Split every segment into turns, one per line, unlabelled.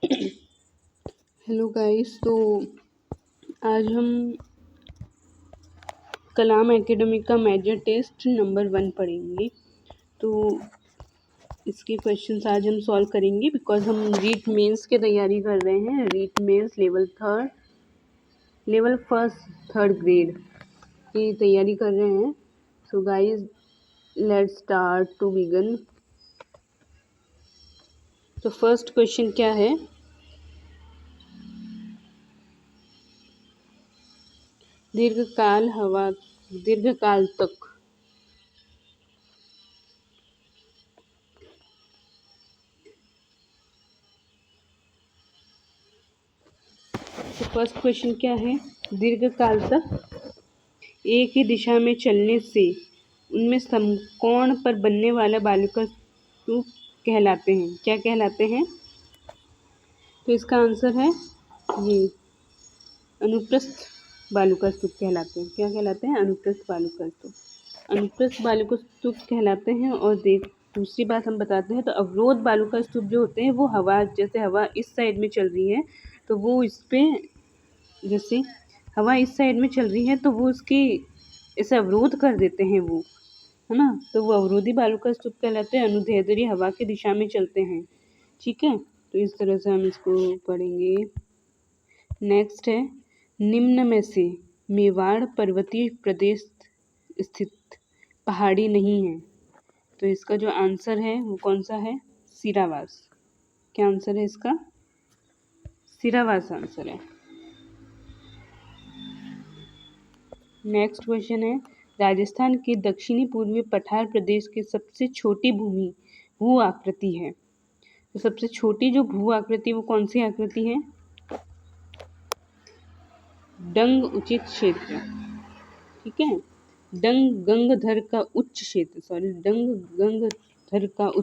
Hello guys, तो आज हम कलाम एकेडमी का मेजर टेस्ट नंबर 1 पढ़ेंगे। तो इसके क्वेश्चंस आज हम सॉल्व करेंगे बिकॉज हम रीट मेंस की तैयारी कर रहे हैं। REET mains level first third grade की तैयारी कर रहे हैं। So guys, let's start to begin. तो फर्स्ट क्वेश्चन क्या है? दीर्घकाल तक तो फर्स्ट क्वेश्चन क्या है? दीर्घकाल तक एक ही दिशा में चलने से उनमें समकोण पर बनने वाला बालुका स्तूप कहलाते हैं। क्या कहलाते हैं? तो इसका आंसर है ये अनुप्रस्थ बालुका स्तूप कहलाते हैं। क्या कहलाते हैं? अनुप्रस्थ बालुका स्तूप। अनुप्रस्थ बालुका स्तूप कहलाते हैं। और दूसरी बात हम बताते हैं, तो अवरोध बालुका स्तूप जो होते हैं वो जैसे हवा इस साइड में चल रही है तो वो इस पे, जैसे हवा इस साइड में चल रही है तो वो उसकी ऐसे अवरोध कर देते हैं वो, है ना। तो वो अवरोधी बालुका स्तूप कहलाते हैं। अनुदैर्ध्य हवा की दिशा में चलते हैं। ठीक है, तो इस तरह से हम इसको पढ़ेंगे। नेक्स्ट है, निम्न में से मेवाड़ पर्वतीय प्रदेश स्थित पहाड़ी नहीं है। तो इसका जो आंसर है वो कौन सा है? सिरावास। क्या आंसर है इसका? सिरावास आंसर है। नेक्स्ट क्वेश्चन है, राजस्थान के दक्षिणी पूर्वी पठार प्रदेश की सबसे छोटी भू आकृति है। तो सबसे छोटी जो भू आकृति वो कौन सी आकृति है? डंग उचित क्षेत्र। ठीक है, डंग गंगधर का उच्च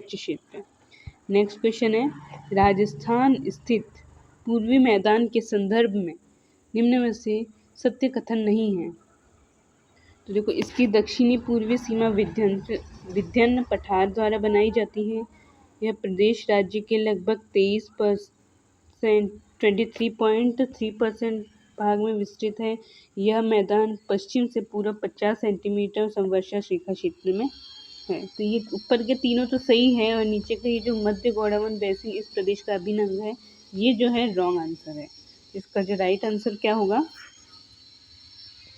क्षेत्र। नेक्स्ट क्वेश्चन है, राजस्थान स्थित पूर्वी मैदान के संदर्भ में निम्न में से सत्य कथन नहीं है। तो देखो, इसकी दक्षिणी पूर्वी सीमा विंध्य पठार द्वारा बनाई जाती है। यह प्रदेश राज्य के लगभग 23.3% भाग में विस्तृत है। यह मैदान पश्चिम से पूर्व 50 सेंटीमीटर समवर्षा रेखा क्षेत्र में है। तो ये ऊपर के तीनों तो सही है और नीचे का ये जो मध्य गोडावन बेसिन इस प्रदेश का अभिन्न अंग है, ये जो है रॉन्ग आंसर है। इसका जो राइट आंसर क्या होगा?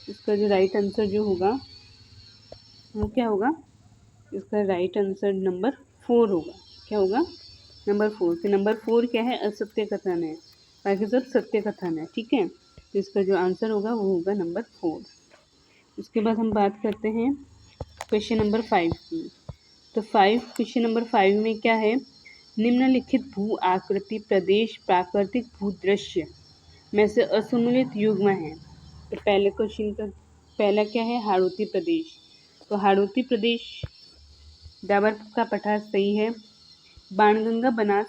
इसका जो राइट आंसर जो होगा वो क्या होगा? इसका राइट आंसर नंबर 4 होगा। क्या होगा? नंबर 4। फिर नंबर 4 क्या है? असत्य कथन है। बाकी सब सत्य कथन है। ठीक है, तो इसका जो आंसर होगा वो होगा नंबर 4। उसके बाद हम बात करते हैं क्वेश्चन नंबर 5 की। तो क्वेश्चन नंबर 5 में क्या है? निम्नलिखित भू आकृति प्रदेश प्राकृतिक भूदृश्य में से असममित युग्म है। तो पहले क्वेश्चन का पहला क्या है? हाड़ौती प्रदेश। तो हाड़ौती प्रदेश डाबर का पठार सही है। बाणगंगा बनास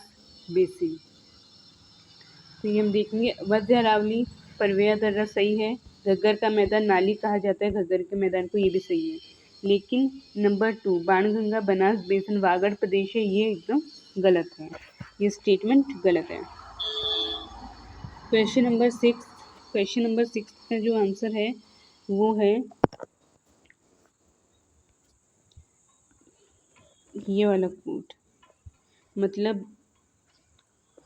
बेसिन, तो ये हम देखेंगे। मध्य अरावली परवेया दर्रा सही है। घग्गर का मैदान नाली कहा जाता है घग्गर के मैदान को, ये भी सही है। लेकिन नंबर 2 बाणगंगा बनास बेसिन वागड़ प्रदेश है, ये एकदम गलत है। ये स्टेटमेंट गलत है। क्वेश्चन नंबर 6 का जो आंसर है वो है ये वाला कोट। मतलब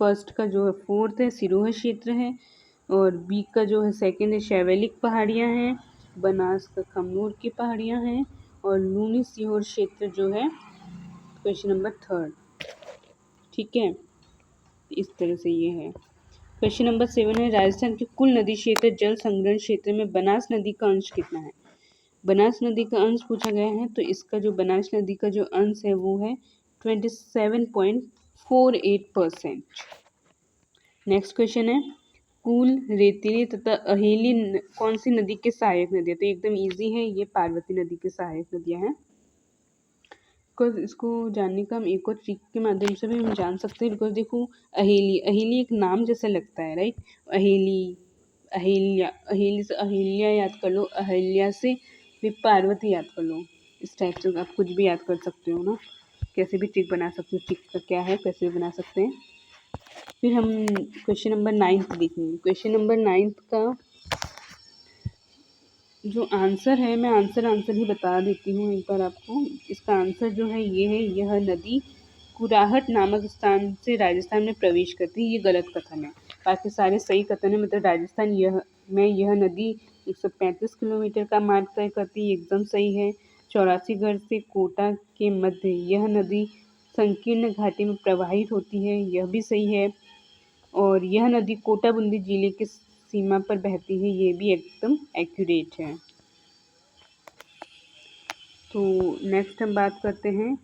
फर्स्ट का जो है 4th है सिरोही क्षेत्र है, और बी का जो है 2nd है शैवेलिक पहाड़ियाँ हैं, बनास का खमनूर की पहाड़ियाँ हैं, और लूनी सीहोर क्षेत्र जो है क्वेश्चन नंबर 3। ठीक है, इस तरह से ये है। क्वेश्चन नंबर 7 है, राजस्थान के कुल नदी क्षेत्र जल संग्रहण क्षेत्र में बनास नदी का अंश कितना है? बनास नदी का अंश पूछा गया है, तो इसका जो बनास नदी का जो अंश है वो है 27.48%। नेक्स्ट क्वेश्चन है, कूल, रेतीली तथा अहेली कौन सी नदी के सहायक नदी है? तो एकदम इजी है, ये पार्वती नदी के सहायक नदियां हैं। बिकॉज इसको जानने का हम एक और ट्रिक के माध्यम से भी हम जान सकते हैं। बिकॉज देखो, अहेली एक नाम जैसा लगता है, राइट। अहेली से अहिल्या याद कर लो, अहिल्या से फिर पार्वती याद कर लो। इस टाइप से आप कुछ भी याद कर सकते हो ना, कैसे भी ट्रिक बना सकते हो। ट्रिक का क्या है, कैसे भी बना सकते हैं। फिर हम क्वेश्चन नंबर 9 देखेंगे। क्वेश्चन नंबर 9 का जो आंसर है, मैं आंसर ही बता देती हूँ एक बार आपको। इसका आंसर जो है ये है, यह नदी कुराहट नामक स्थान से राजस्थान में प्रवेश करती है। ये गलत कथन है, बाकी सारे सही कथन है। मतलब राजस्थान यह नदी 135 किलोमीटर का मार्ग तय करती है, एकदम सही है। 84 से कोटा के मध्य यह नदी संकीर्ण घाटी में प्रवाहित होती है, यह भी सही है। और यह नदी कोटा बूंदी जिले के सीमा पर बहती है, ये भी एकदम एक्यूरेट है। तो नेक्स्ट हम बात करते हैं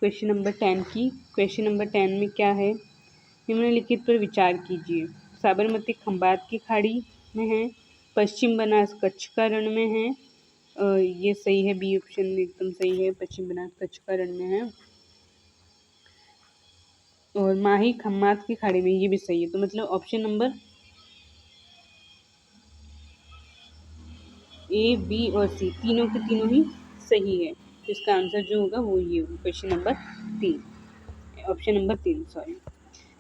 क्वेश्चन नंबर 10 की। क्वेश्चन नंबर 10 में क्या है, निम्नलिखित पर विचार कीजिए। साबरमती खंबात की खाड़ी में है, पश्चिम बनास कच्छ का रण में है। ये सही है, बी ऑप्शन एकदम सही है, पश्चिम बनास कच्छ का रण में है। और माही खम्मात की खाड़ी में, ये भी सही है। तो मतलब ऑप्शन नंबर ए, बी और सी तीनों के तीनों ही सही है। तो इसका आंसर जो होगा वो ये होगा, question number 3, option number 3 sorry.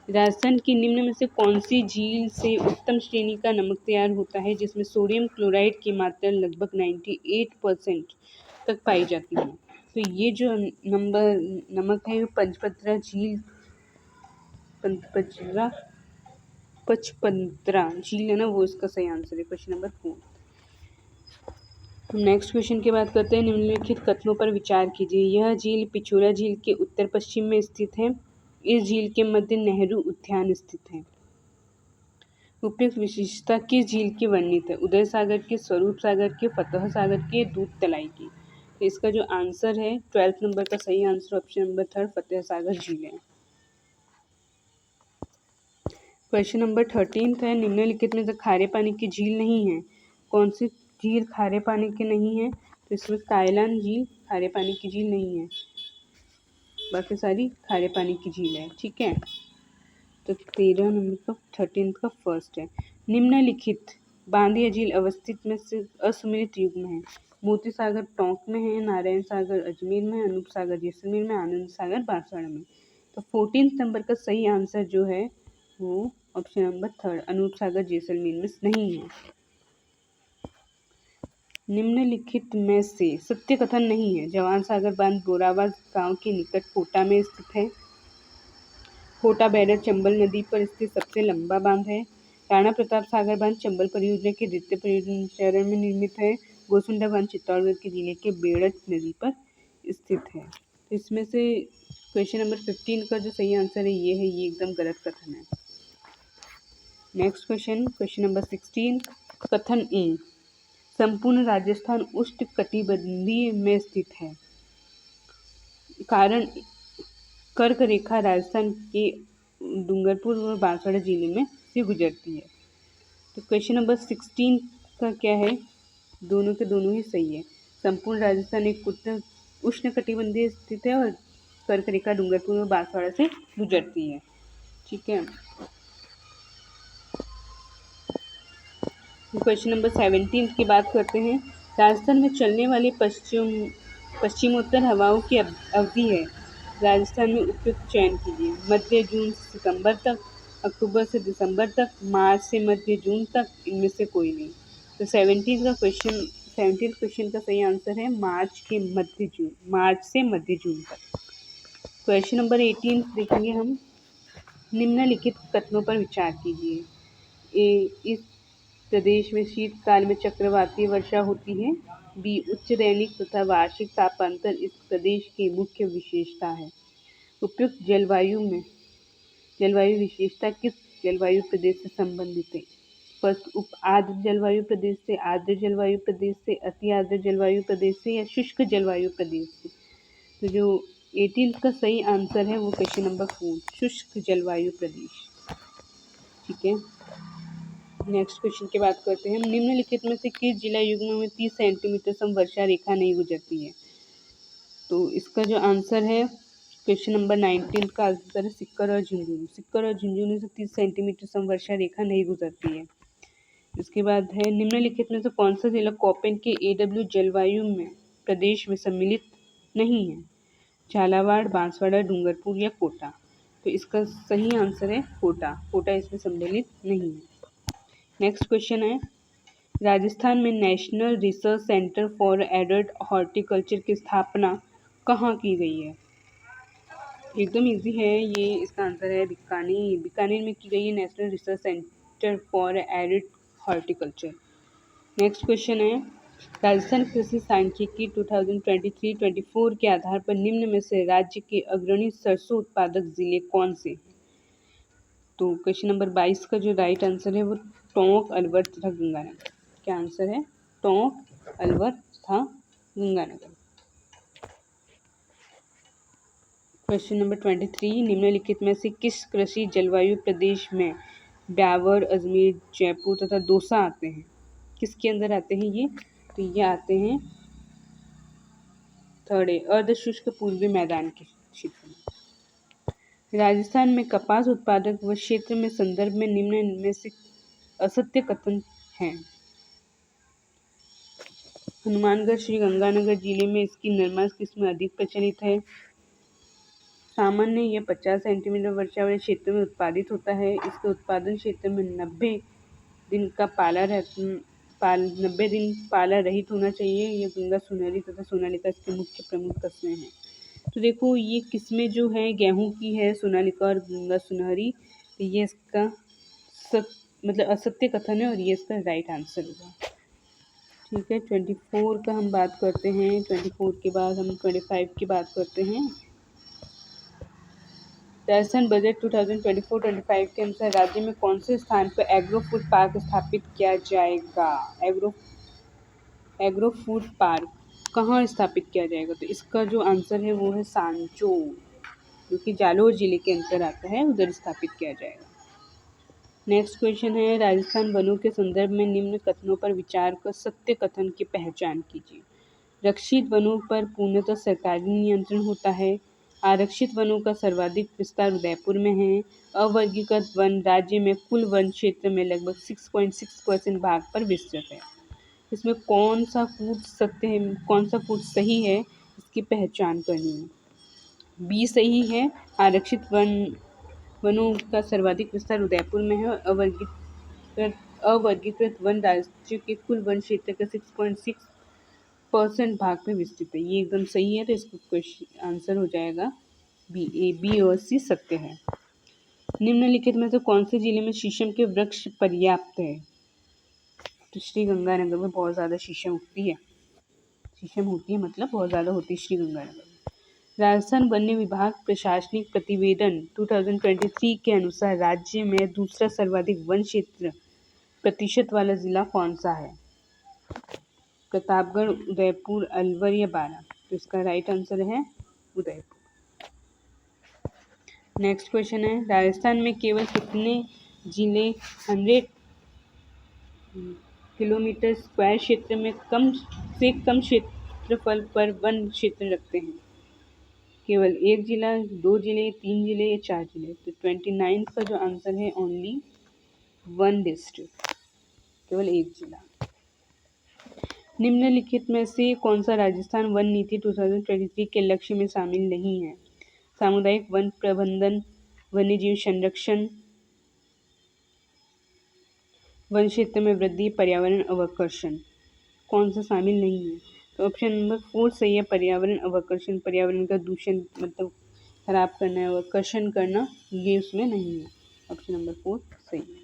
Rajasthan की निम्न में से कौन सी झील से उत्तम श्रेणी का नमक तैयार होता है जिसमें सोडियम क्लोराइड की मात्रा लगभग 98% तक पाई जाती है? तो ये जो नमक है, पंचपत्रा झील, पचपंत्रा झील है ना, वो इसका सही आंसर है, क्वेश्चन नंबर 4। हम नेक्स्ट क्वेश्चन की बात करते हैं। निम्नलिखित कथनों पर विचार कीजिए। यह झील पिछोला झील के उत्तर पश्चिम में स्थित है। इस झील के मध्य नेहरू उद्यान स्थित है। उपयुक्त विशेषता किस झील की वर्णित है? उदय सागर की, स्वरूप सागर की, फतह सागर की, दूध तलाई की। तो इसका जो आंसर है 12th नंबर का सही answer option number 3 Fateh Sagar झील है। क्वेश्चन नंबर 13 है, निम्नलिखित में से खारे पानी की झील नहीं है। कौन सी झील खारे पानी की नहीं है? तो इसमें कायलान झील खारे पानी की झील नहीं है, बाकी सारी खारे पानी की झील है। ठीक है, तो 13 नंबर का 13 का फर्स्ट है। निम्नलिखित बांध या झील अवस्थित में से असुमेलित युग में है। मोती सागर टोंक में है, नारायण सागर अजमेर में, अनूप सागर जैसलमेर में, आनंद सागर बांसवाड़ा में। तो 14 नंबर का सही आंसर जो है वो ऑप्शन नंबर 3 अनूप सागर जैसलमेर में नहीं है। निम्नलिखित में से सत्य कथन नहीं है। जवान सागर बांध बोरावा गांव के निकट कोटा में स्थित है। कोटा बैरर चंबल नदी पर स्थित सबसे लंबा बांध है। राणा प्रताप सागर बांध चंबल परियोजना के द्वितीय परियोजना चरण में निर्मित है। गोसुंडा बांध चित्तौड़गढ़ के जिले के बेड़च नदी पर स्थित है। तो इसमें से क्वेश्चन नंबर 15 का जो सही आंसर है ये एकदम गलत कथन है। नेक्स्ट क्वेश्चन नंबर 16, कथन ए, संपूर्ण राजस्थान उष्णकटिबंधीय में स्थित है। कारण कर्क रेखा राजस्थान के डूंगरपुर और बांसवाड़ा जिले में से गुजरती है। तो क्वेश्चन नंबर 16 का क्या है, दोनों के दोनों ही सही है। संपूर्ण राजस्थान एक उष्णकटिबंधीय स्थित है और कर्क रेखा डूंगरपुर और बांसवाड़ा से गुजरती है। ठीक है, क्वेश्चन नंबर 17 की बात करते हैं। राजस्थान में चलने वाली पश्चिमोत्तर हवाओं की अवधि है। राजस्थान में उपयुक्त चयन कीजिए। मध्य जून से सितंबर तक, अक्टूबर से दिसंबर तक, मार्च से मध्य जून तक, इनमें से कोई नहीं। तो 17 क्वेश्चन का सही आंसर है मार्च से मध्य जून तक। क्वेश्चन नंबर 18 देखेंगे हम। निम्नलिखित कथनों पर विचार कीजिए। इस प्रदेश में शीतकाल में चक्रवातीय वर्षा होती है। बी, उच्च दैनिक तथा वार्षिक तापांतर इस प्रदेश की मुख्य विशेषता है। उपयुक्त जलवायु विशेषता किस जलवायु प्रदेश से संबंधित है? फर्स्ट, उप आर्द्र जलवायु प्रदेश से, आर्द्र जलवायु प्रदेश से, अति आर्द्र जलवायु प्रदेश से या शुष्क जलवायु प्रदेश से। तो जो 18 का सही आंसर है वो क्वेश्चन नंबर 4 शुष्क जलवायु प्रदेश। ठीक है, नेक्स्ट क्वेश्चन की बात करते हैं। निम्नलिखित में से किस जिला युग्म में 30 सेंटीमीटर सम वर्षा रेखा नहीं गुजरती है? तो इसका जो आंसर है क्वेश्चन नंबर 19 का आंसर है सिक्कर और झुंझुनू। सिक्कर और झुंझुनू से 30 सेंटीमीटर सम वर्षा रेखा नहीं गुजरती है। इसके बाद है, निम्नलिखित में से कौन सा जिला कोपेन के AW जलवायु में प्रदेश में सम्मिलित नहीं है? झालावाड़, बांसवाड़ा, डूंगरपुर या कोटा। तो इसका सही आंसर है कोटा। कोटा इसमें सम्मिलित नहीं है। नेक्स्ट क्वेश्चन है, राजस्थान में national research centre for adult horticulture की स्थापना कहाँ की गई है? एकदम इजी है ये, इसका आंसर है बीकानेर। बीकानेर में की गई है national research centre for adult horticulture. Next question है, राजस्थान कृषि सांख्यिकी 2023-24 के आधार पर निम्न में से राज्य के अग्रणी सरसों उत्पादक जिले कौन से हैं? तो क्वेश्चन नंबर 22 का जो राइट आंसर है वो टोंक, अलवर तथा गंगानगर। क्या आंसर है? टोंक, अलवर तथा गंगानगर। क्वेश्चन नंबर 23, निम्नलिखित में से किस कृषि जलवायु प्रदेश में ब्यावर, अजमेर, जयपुर तथा दौसा आते हैं? किसके अंदर आते हैं ये? तो ये आते हैं थर्ड है, अर्धशुष्क पूर्वी मैदान के क्षेत्र में। राजस्थान में कपास उत्पादक व क्षेत्र में संदर्भ में निम्न में से असत्य कथन हैं। हनुमानगढ़ श्रीगंगानगर जिले में इसकी नरमास किस्म अधिक प्रचलित है। सामान्य यह 50 सेंटीमीटर वर्षा वाले क्षेत्र में उत्पादित होता है। इसके उत्पादन क्षेत्र में 90 दिन पाला रहित होना चाहिए। यह गंगा सुनहरी तथा सोनालिका इसके मुख्य प्रमुख किस्में हैं। तो देखो ये किस्में जो है गेहूं की है, सोनालिका और गंगा सुनहरी। तो ये इसका मतलब असत्य कथन है और ये इसका राइट आंसर होगा। ठीक है, 24 का हम बात करते हैं। 24 के बाद हम 25 की बात करते हैं। राजस्थान बजट 2024-25 के अनुसार राज्य में कौन से स्थान पर एग्रो फूड पार्क स्थापित किया जाएगा? एग्रो फूड पार्क कहाँ स्थापित किया जाएगा? तो इसका जो आंसर है वो है सांचो, जो कि जालोर जिले के अंदर आता है, उधर स्थापित किया जाएगा। नेक्स्ट क्वेश्चन है, राजस्थान वनों के संदर्भ में निम्न कथनों पर विचार कर सत्य कथन की पहचान कीजिए। रक्षित वनों पर पूर्णतः सरकारी नियंत्रण होता है। आरक्षित वनों का सर्वाधिक विस्तार उदयपुर में है। अवर्गीकृत वन राज्य में कुल वन क्षेत्र में लगभग 6.6% भाग पर विस्तृत है। इसमें कौन सा कूट सत्य है, कौन सा कूट सही है, इसकी पहचान करनी है। बी सही है, आरक्षित वनों का सर्वाधिक विस्तार उदयपुर में है और अवर्गीकृत वन राज्य के कुल वन क्षेत्र का 6.6% भाग में विस्तृत है। ये एकदम सही है, तो इसका क्वेश्चन आंसर हो जाएगा बी। ए, बी और सी सत्य है। निम्नलिखित में से कौन से जिले में शीशम के वृक्ष पर्याप्त है? तो श्रीगंगानगर में बहुत ज़्यादा शीशम उगती है। शीशम होती है मतलब बहुत ज़्यादा होती है श्रीगंगानगर में। राजस्थान वन्य विभाग प्रशासनिक प्रतिवेदन 2023 के अनुसार राज्य में दूसरा सर्वाधिक वन क्षेत्र प्रतिशत वाला जिला कौन सा है? प्रतापगढ़, उदयपुर, अलवर या बारां? तो इसका राइट आंसर है उदयपुर। नेक्स्ट क्वेश्चन है, राजस्थान में केवल कितने जिले 100 किलोमीटर स्क्वायर क्षेत्र में कम से कम क्षेत्रफल पर वन क्षेत्र रखते हैं? केवल एक जिला, 2 जिले, 3 जिले या 4 जिले? तो 29 का जो आंसर है ओनली 1 डिस्ट्रिक्ट, केवल एक जिला। निम्नलिखित में से कौन सा राजस्थान वन नीति 2023 के लक्ष्य में शामिल नहीं है? सामुदायिक वन प्रबंधन, वन्यजीव संरक्षण, वन क्षेत्र में वृद्धि, पर्यावरण अवकर्षण? कौन सा शामिल नहीं है? तो ऑप्शन नंबर 4 सही है, पर्यावरण अवकर्षण। पर्यावरण का दूषण मतलब खराब करना, अवकर्षण करना, ये उसमें नहीं है। ऑप्शन नंबर 4 सही है।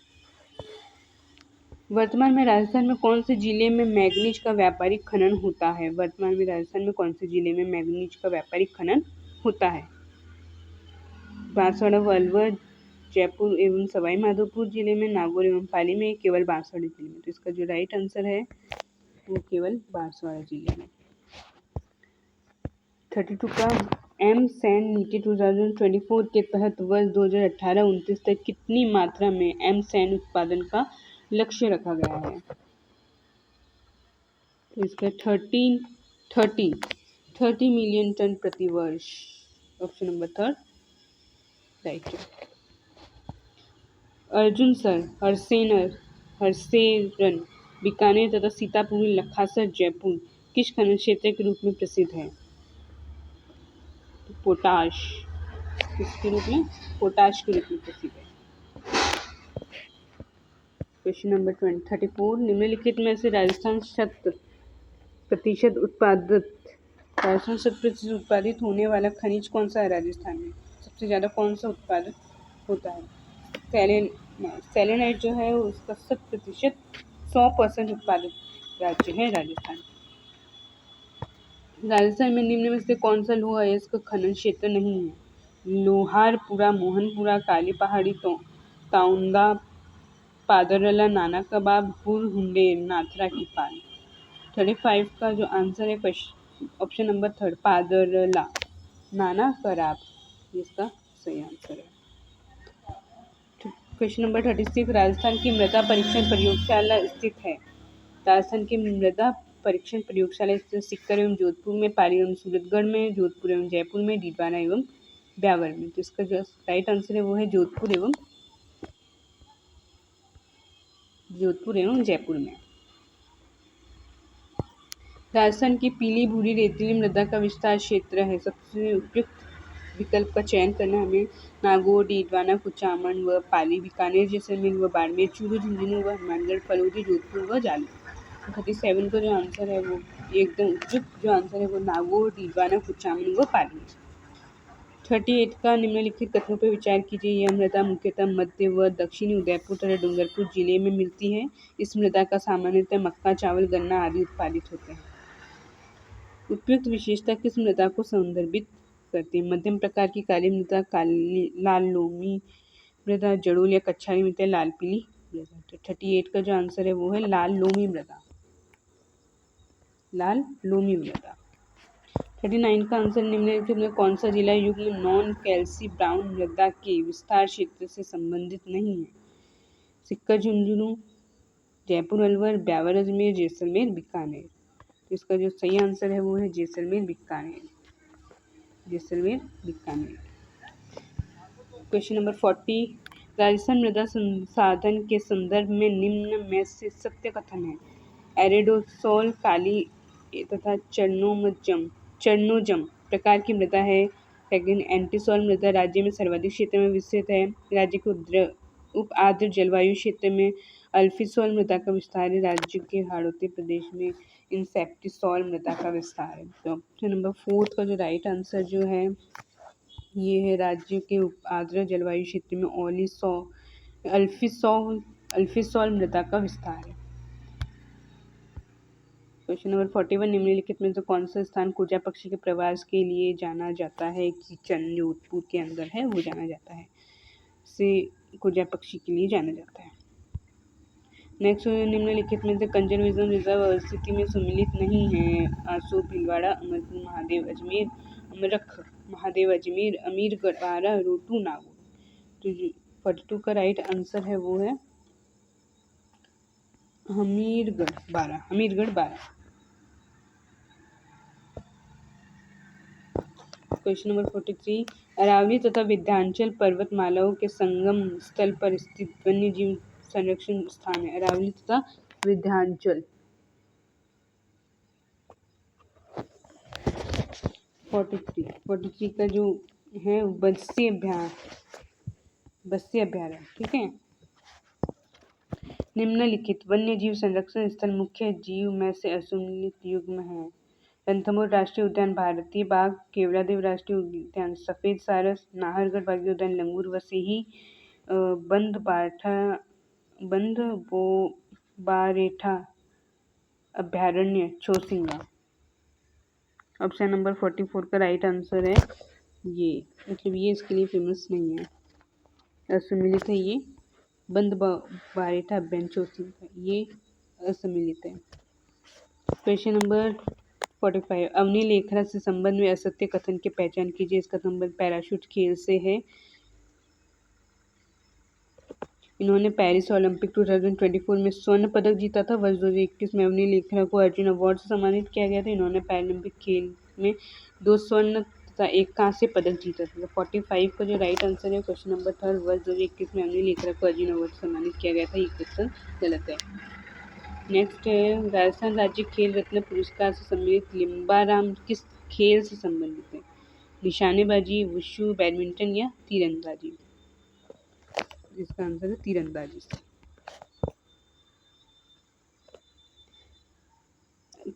वर्तमान में राजस्थान में कौन से जिले में मैग्नीज का व्यापारिक खनन होता है? वर्तमान में राजस्थान में कौन से जिले में मैग्नीज का व्यापारिक खनन होता है? बांसवाड़ा व अलवर, जयपुर एवं सवाई माधोपुर जिले में, नागौर एवं पाली में, केवल बांसवाड़ा जिले में? तो इसका जो राइट आंसर है वो केवल बांसवाड़ा जिले में। 32 का एम सैंड नीति 2024 के तहत वर्ष 2018-29 तक कितनी मात्रा में एम सैंड उत्पादन का लक्ष्य रखा गया है? तो इसका 30 मिलियन टन प्रति वर्ष। Option number 3 right. Arjunsar, Harseran, Bikaner तथा सीतापुर, लखासर, जयपुर किस खनन क्षेत्र के रूप में प्रसिद्ध है? पोटाश। किसके रूप में? पोटाश के रूप में प्रसिद्ध है। क्वेश्चन नंबर 34, निम्नलिखित में से राजस्थान शत प्रतिशत उत्पादित होने वाला खनिज कौन सा है? राजस्थान में सबसे ज़्यादा कौन सा उत्पादन होता है? सेलेनाइट जो है उसका 100% उत्पादित राज्य है राजस्थान। राजस्थान में निम्न में से कौन सा लौह अयस्क का खनन क्षेत्र नहीं है? लोहारपुरा, मोहनपुरा, काली पहाड़ी, ताउंदा, पादरला, नाना कबाब, हुंडेर, नाथरा की पाल। 35 का जो आंसर है ऑप्शन नंबर 3 पादरला, नाना कराब इसका सही आंसर है। क्वेश्चन नंबर 36, राजस्थान की मृदा परीक्षण प्रयोगशाला स्थित है? राजस्थान की मृदा परीक्षण प्रयोगशाला स्थित सीकर एवं जोधपुर में, पाली एवं सूरतगढ़ में, जोधपुर एवं जयपुर में, डीडवाना एवं ब्यावर में। तो इसका जो राइट आंसर है वो है जोधपुर एवं जयपुर में। राजस्थान की पीली भूरी रेतीली मृदा का विस्तार क्षेत्र है। सबसे उपयुक्त विकल्प का चयन करना हमें नागौर, डीडवाना, कुचामन व पाली, बीकानेर, जैसलमेर व बाड़मेर, चूरू, झुंझुनू व हनुमानगढ़, फलौदी, जोधपुर व जालौर। 37 का जो आंसर है वो एकदम उपयुक्त जो आंसर है वो नागौर, डीडवाना, कुचामन व पाली। 38 का निम्नलिखित कथनों पर विचार कीजिए। यह मृदा मुख्यतः मध्य व दक्षिणी उदयपुर तथा डूंगरपुर जिले में मिलती है। इस मृदा का सामान्यतः मक्का, चावल, गन्ना आदि उत्पादित होते हैं। उपयुक्त विशेषता किस मृदा को संदर्भित करती है? मध्यम प्रकार की काली मृदा, लाल लोमी मृदा, जड़ोल या कच्छारी मृदा, लाल पीली मृदा। तो 38 का जो आंसर है वो है लाल लोमी मृदा। 39 का आंसर निम्नलिखित में कौन सा जिला युग्म नॉन कैल्सी ब्राउन मृदा के विस्तार क्षेत्र से संबंधित नहीं है? सीकर, झुंझुनू, जयपुर, अलवर, ब्यावर, अजमेर, जैसलमेर, बीकानेर। इसका जो सही आंसर है वो है जैसलमेर, बीकानेर। क्वेश्चन नंबर 40, राजस्थान मृदा संसाधन के संदर्भ में निम्न में से सत्य कथन है? एरेडोसोल काली तथा चर्नोजम प्रकार की मृदा है। सेकंड, एंटीसोल मृदा राज्य में सर्वाधिक क्षेत्र में विस्तृत है। राज्य के उप आर्द्र जलवायु क्षेत्र में अल्फीसोल मृदा का विस्तार है। राज्य के हाड़ौती प्रदेश में इंसेप्टिसोल मृदा का विस्तार है। तो ऑप्शन नंबर 4 का जो राइट आंसर जो है ये है राज्य के उप आर्द्र जलवायु क्षेत्र में अल्फीसोल मृदा का विस्तार है। क्वेश्चन नंबर 41, निम्नलिखित में से कौन सा स्थान कुजा पक्षी के प्रवास के लिए जाना जाता है? किचन जोधपुर के अंदर है वो जाना जाता है, से कुजा पक्षी के लिए जाना जाता है। नेक्स्ट, निम्नलिखित में से कंजर्वेशन रिजर्व स्थिति में सम्मिलित नहीं है? आसो, भीलवाड़ा, अमरपुर महादेव, अजमेर, अमरख महादेव, अजमेर, अमीरगढ़, बारा, रोटू, नागौर। तो 42 का राइट आंसर है वो है अमीरगढ़ बारा। क्वेश्चन नंबर 43, अरावली तथा विंध्याचल पर्वतमालाओं के संगम स्थल पर स्थित वन्यजीव संरक्षण स्थान है? अरावली तथा विंध्याचल। 43 का जो है बस्सी अभ्यारण्य, ठीक है। निम्नलिखित वन्यजीव संरक्षण स्थल मुख्य जीव में से असुमेलित युग्म है? रणथंभौर राष्ट्रीय उद्यान, भारतीय बाघ, केवलादेव राष्ट्रीय उद्यान, सफेद सारस, नाहरगढ़ बाघ उद्यान, लंगूर वसीही, बंदबोबारेठा अभ्यारण्य, चौसिंगा। ऑप्शन नंबर 44 का राइट आंसर है ये, मतलब ये इसके लिए फेमस नहीं है, असम्मिलित है ये। बंदबोबारेठा अभ्यारण्य, चौसिंगा ये असम्मिलित है। क्वेश्चन नंबर 45, अवनी लेखरा से संबंध में असत्य कथन की पहचान कीजिए। इसका संबंध पैराशूट खेल से है। इन्होंने पेरिस ओलंपिक 2024 में स्वर्ण पदक जीता था। वर्ष 2021 में अवनी लेखरा को अर्जुन अवार्ड से सम्मानित किया गया था। इन्होंने पैरालंपिक खेल में 2 स्वर्ण तथा 1 कांस्य पदक जीता था। 45 का जो राइट आंसर है क्वेश्चन नंबर 3, वर्ष 2021 में अवनी लेखरा को अर्जुन अवार्ड से सम्मानित किया गया था। ये क्वेश्चन गलत है। नेक्स्ट है, राजस्थान राज्य खेल रत्न पुरस्कार से सम्मानित लिम्बाराम किस खेल से संबंधित है? निशानेबाजी, वुशु, बैडमिंटन या तीरंदाजी? इसका आंसर है तीरंदाजी।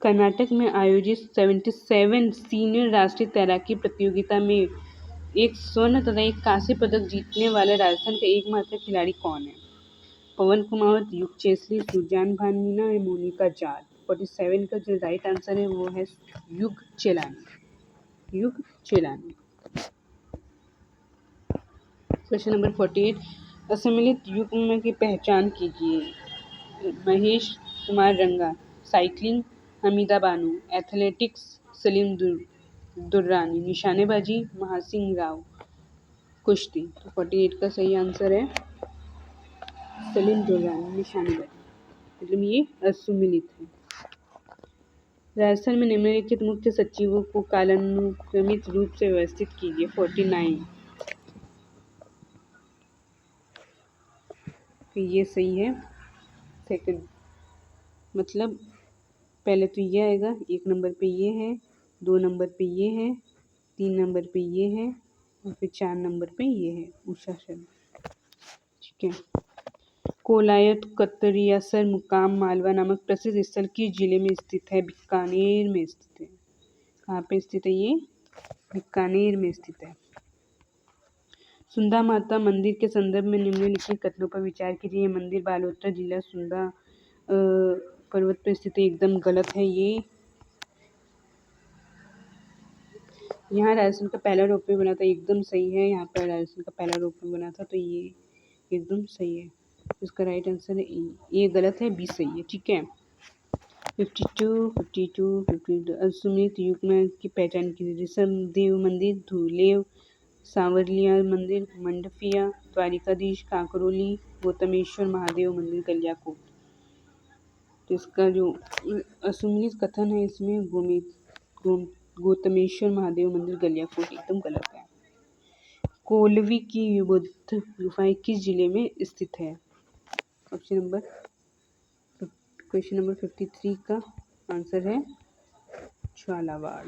कर्नाटक में आयोजित 77 सीनियर राष्ट्रीय तैराकी प्रतियोगिता में एक स्वर्ण तथा एक कांस्य पदक जीतने वाला राजस्थान का एकमात्र खिलाड़ी कौन है? पवन कुमावत, युग चेसली, सुजान भान मीना या मोनिका जाट? 47 का जो राइट आंसर है वो है युग चेलानी। युग चेलानी। क्वेश्चन नंबर 48, असम्मिलित युग्म की पहचान कीजिए। महेश कुमार रंगा, साइकिलिंग हमीदा बानू, एथलेटिक्स सलीम दुर्रानी, निशानेबाजी महासिंह राव, कुश्ती? तो 48 का सही आंसर है सलीम दुर्रानी, निशानेबाजी। मतलब ये असम्मिलित है। राजस्थान में निम्नलिखित मुख्य सचिवों को कालानुक्रमिक रूप से व्यवस्थित कीजिए। 49, तो ये सही है सेकंड, मतलब पहले तो ये आएगा, 1 नंबर पे ये है, 2 नंबर पे ये है, 3 नंबर पे ये है और फिर 4 नंबर पे ये है उषा शर्मा। ठीक है। कोलायत कतरियासर मुकाम मालवा नामक प्रसिद्ध स्थल किस जिले में स्थित है? बीकानेर में स्थित है। कहाँ पे स्थित है ये? बीकानेर में स्थित है। सुंदा माता मंदिर के संदर्भ में निम्नलिखित कथनों पर विचार कीजिए। मंदिर बालोतरा जिला सुंदा पर्वत पर स्थित है, एकदम गलत है ये। यहाँ राजस्थान का पहला रोपवे बना था, एकदम सही है। यहाँ पर राजस्थान का पहला रोपवे बना था, तो ये एकदम सही है। इसका राइट आंसर है ए गलत है, बी सही है। ठीक है। 52 असुमित युग्म की पहचान कीजिए। ऋषभदेव मंदिर, धुलेव, सांवरिया मंदिर, मंडफिया, द्वारिकाधीश, कांकरोली, गौतमेश्वर महादेव मंदिर, गलियाकोट? तो इसका जो असुमित कथन है इसमें गौतमेश्वर महादेव मंदिर, गलियाकोट एकदम गलत है। कोलवी की बुद्ध गुफाएं किस जिले में स्थित है? क्वेश्चन नंबर 53 का आंसर है झालावाड़।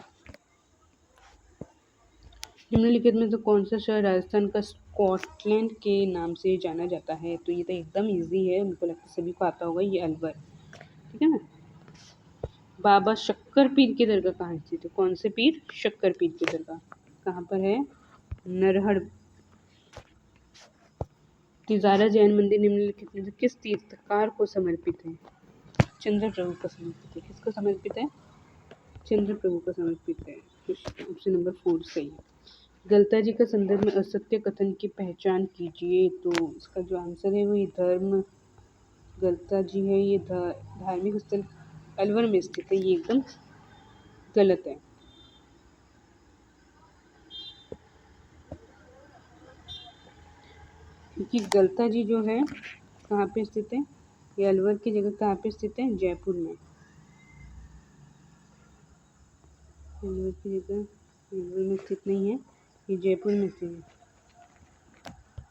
निम्नलिखित में तो कौन सा शहर राजस्थान का स्कॉटलैंड के नाम से जाना जाता है? तो ये तो एकदम इजी है, उनको लगता है सभी को आता होगा, ये अलवर। ठीक है ना। बाबा शक्कर पीर की दरगाह कहाँ स्थित है? कौन से पीर? शक्कर पीर की दरगाह कहाँ पर है? नरहड़। तिजारा जैन मंदिर निम्नलिखित में से किस तीर्थकार को समर्पित है? चंद्र प्रभु को समर्पित है। किसको समर्पित है? चंद्र प्रभु को समर्पित है। ऑप्शन नंबर 4 सही है। गलता जी का संदर्भ में असत्य कथन की पहचान कीजिए। तो इसका जो आंसर है वो ये धर्म गलता जी है, ये धार्मिक स्थल अलवर में स्थित है, ये एकदम गलत है। क्योंकि गलता जी जो है कहाँ पे स्थित है? ये अलवर की जगह कहाँ पे स्थित है? जयपुर में। अलवर की जगह अलवर में स्थित नहीं है, ये जयपुर में स्थित है।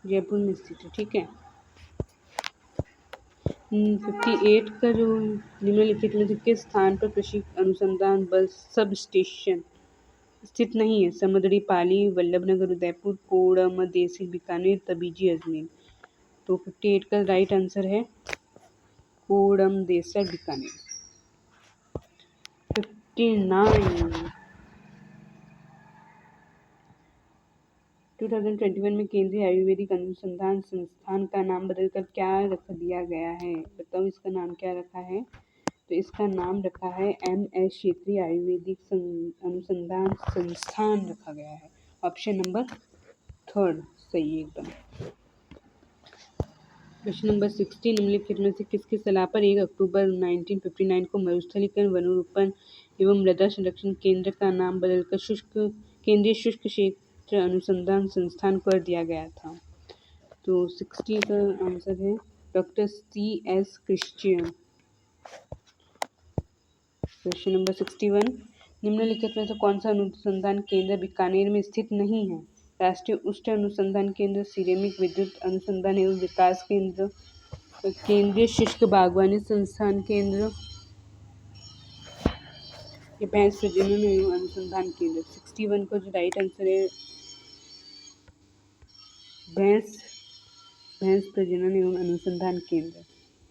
जयपुर में स्थित है। ठीक है। 58 का जो निम्नलिखित में से किस स्थान पर कृषि अनुसंधान बल सब स्टेशन स्थित नहीं है? समुद्री पाली, वल्लभनगर, उदयपुर, कोड़म, देसी, बीकानेर, तबीजी, अजमेर? तो 58 का राइट आंसर है कोड़म, देसर, बीकानेर। 59 2021 में केंद्रीय आयुर्वेदिक अनुसंधान संस्थान का नाम बदलकर क्या रख दिया गया है? बताओ इसका नाम क्या रखा है? तो इसका नाम रखा है MS क्षेत्रीय आयुर्वेदिक अनुसंधान संस्थान रखा गया है। ऑप्शन नंबर 3 सही एकदम। क्वेश्चन नंबर 60 निम्नलिखित में से किसकी सलाह पर 1 अक्टूबर 1959 को मरुस्थलीकरण वनोरोपण एवं मृदा संरक्षण केंद्र का नाम बदलकर केंद्रीय शुष्क क्षेत्र अनुसंधान संस्थान कर दिया गया था? तो 60 का आंसर है doctor CS Christian. Question number 61 निम्नलिखित में से कौन सा अनुसंधान केंद्र बीकानेर में स्थित नहीं है? राष्ट्रीय उष्ण अनुसंधान केंद्र, सिरेमिक विद्युत अनुसंधान एवं विकास केंद्र, केंद्रीय शुष्क बागवानी संस्थान केंद्र ये भैंस प्रजनन एवं अनुसंधान केंद्र। 61 का जो राइट आंसर है भैंस भैंस प्रजनन एवं अनुसंधान केंद्र,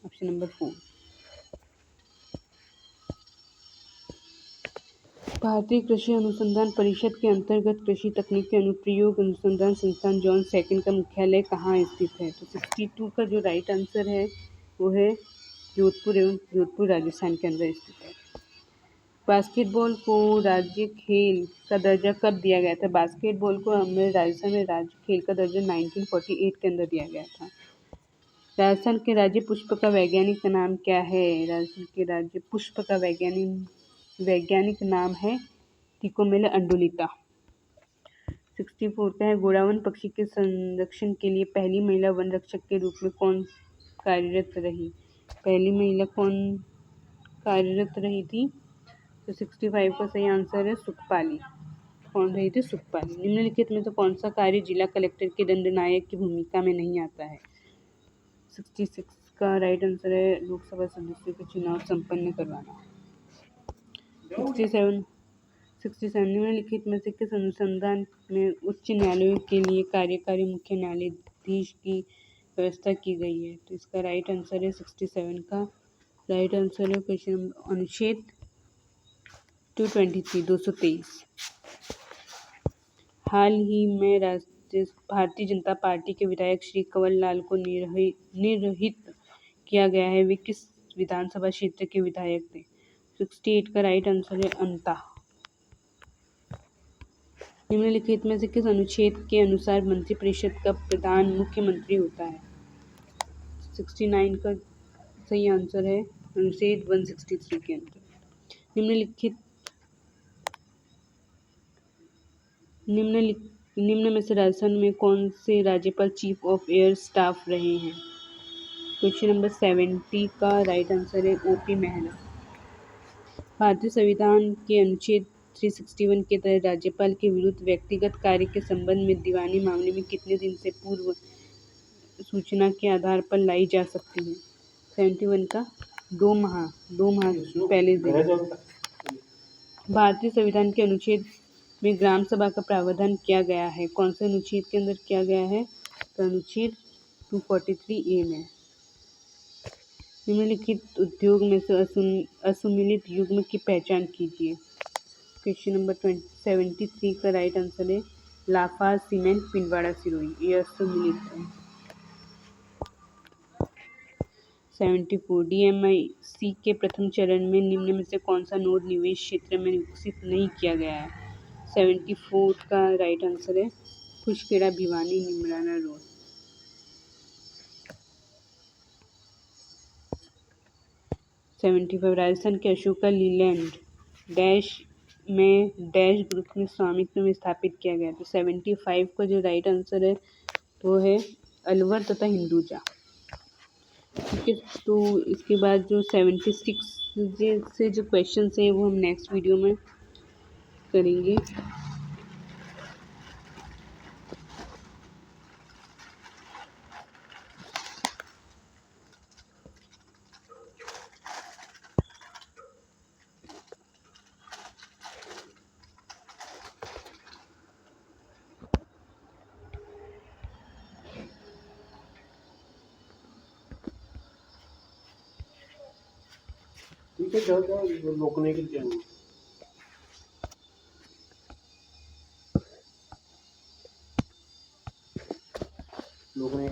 ऑप्शन नंबर 4। भारतीय कृषि अनुसंधान परिषद के अंतर्गत कृषि तकनीकी अनुप्रयोग अनुसंधान संस्थान जॉन सेकंड का मुख्यालय कहाँ स्थित है? तो 62 का जो राइट आंसर है वो है जोधपुर एवं जोधपुर राजस्थान के अंदर स्थित है। बास्केटबॉल को राज्य खेल का दर्जा कब दिया गया था? बास्केटबॉल को हमें राजस्थान में राज्य खेल का दर्जा 1948 के अंदर दिया गया था। राजस्थान के राज्य पुष्प का वैज्ञानिक नाम क्या है? राजस्थान के राज्य पुष्प का वैज्ञानिक नाम है टिकोमेला अंडुलिता। 64 का है गोरावन पक्षी के संरक्षण के लिए पहली महिला वन रक्षक के रूप में कौन कार्यरत रही? पहली महिला कौन कार्यरत रही थी? तो 65 का सही आंसर है सुखपाली। कौन रही थी? सुखपाली। निम्नलिखित में से कौन सा कार्य जिला कलेक्टर के दंडनायक की भूमिका में नहीं आता है? 66 का राइट आंसर है लोकसभा सदस्यों के चुनाव संपन्न करवाना। 67 निम्नलिखित में से किस अनुसंधान में उच्च न्यायालयों के लिए कार्यकारी मुख्य न्यायाधीश की व्यवस्था की गई है? तो इसका राइट आंसर है 67 का राइट आंसर है क्वेश्चन अनुच्छेद 223। हाल ही में भारतीय जनता पार्टी के विधायक श्री कंवर लाल को निर्रहित किया गया है। वे किस विधानसभा क्षेत्र के विधायक थे? 68 का राइट आंसर है अंता। निम्नलिखित में से किस अनुच्छेद के अनुसार मंत्रिपरिषद का प्रधान मुख्यमंत्री होता है? 69 का सही आंसर है अनुच्छेद 163 के अंदर। निम्न में से राजस्थान में कौन से राज्यपाल चीफ ऑफ एयर स्टाफ रहे हैं? क्वेश्चन नंबर 70 का राइट आंसर है ओपी मेहरा। भारतीय संविधान के अनुच्छेद 361 के तहत राज्यपाल के विरुद्ध व्यक्तिगत कार्य के संबंध में दीवानी मामले में कितने दिन से पूर्व सूचना के आधार पर लाई जा सकती है? 71 का 2 माह पहले दिन। भारतीय संविधान के अनुच्छेद में ग्राम सभा का प्रावधान किया गया है? कौन से अनुच्छेद के अंदर किया गया है? तो अनुच्छेद 243A में। निम्नलिखित उद्योग में से असुमिलित युग्म की पहचान कीजिए। क्वेश्चन नंबर 73 का राइट आंसर है लाफार्ज सीमेंट पिंडवाड़ा सिरोही, ये असुमिलित है। 74 DMIC के प्रथम चरण में निम्न में से कौन सा नोड निवेश क्षेत्र में विकसित नहीं किया गया है? 74 का राइट आंसर है खुशखेड़ा भिवानी निमराना रोड। 75 राजस्थान के अशोका लीलैंड डैश में डैश ग्रुप में स्वामित्व में स्थापित किया गया। तो 75 का जो राइट आंसर है वो है अलवर तथा हिंदुजा। ठीक है, तो इसके बाद जो 76 से जो क्वेश्चन है वो हम नेक्स्ट वीडियो में करेंगे।
ठीक है, जाओ रोकने की क्या लोगों ने